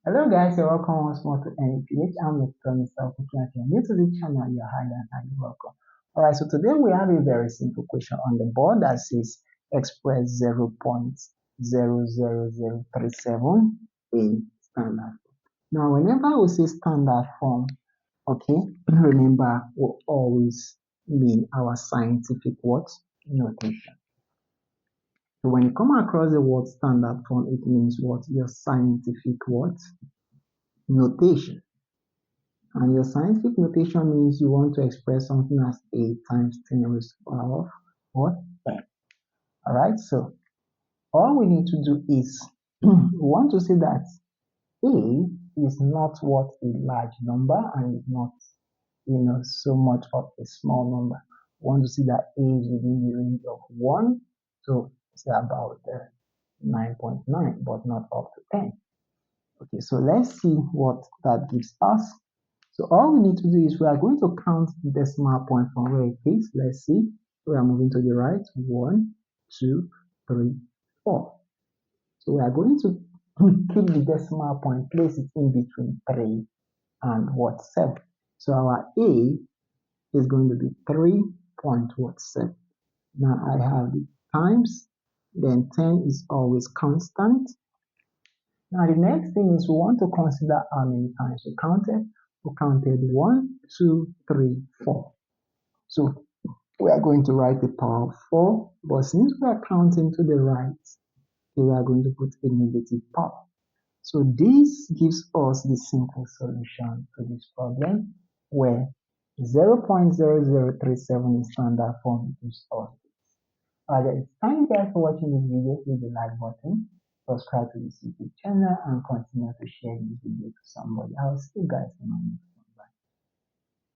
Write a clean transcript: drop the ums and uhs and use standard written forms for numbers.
Hello guys, you're welcome once more to NPH. I'm Mr. If you're new to the channel, you're highly and highly welcome. Alright, so today we have a very simple question on the board that says express 0.00037 in standard. Now, whenever we say standard form, okay, remember we always mean our scientific what? Notation. So when you come across the word standard form, it means what? Your scientific what? Notation. And your scientific notation means you want to express something as a times 10 raised to the power of what? 10. Alright, so all we need to do is we want to say that A is not what a large number and is not so much of a small number. We want to see that A is within the range of 1 to say about 9.9 but not up to 10. Okay, so let's see what that gives us. So all we need to do is we are going to count the decimal point from where it is. Let's see. We are moving to the right. 1, 2, 3, 4. So we are going to keep the decimal point, place it in between 3 and what? 7. So our A is going to be 3.7. Now I have the times, then 10 is always constant. Now the next thing is we want to consider how many times we counted. We counted 1, 2, 3, 4. So we are going to write the power of 4, but since we are counting to the right, we are going to put a negative power. So this gives us the simple solution to this problem where 0.0037 in standard form gives us this. Alright, thank you guys for watching this video. Hit the like button, subscribe to this YouTube channel, and continue to share this video to somebody else. See you guys in my next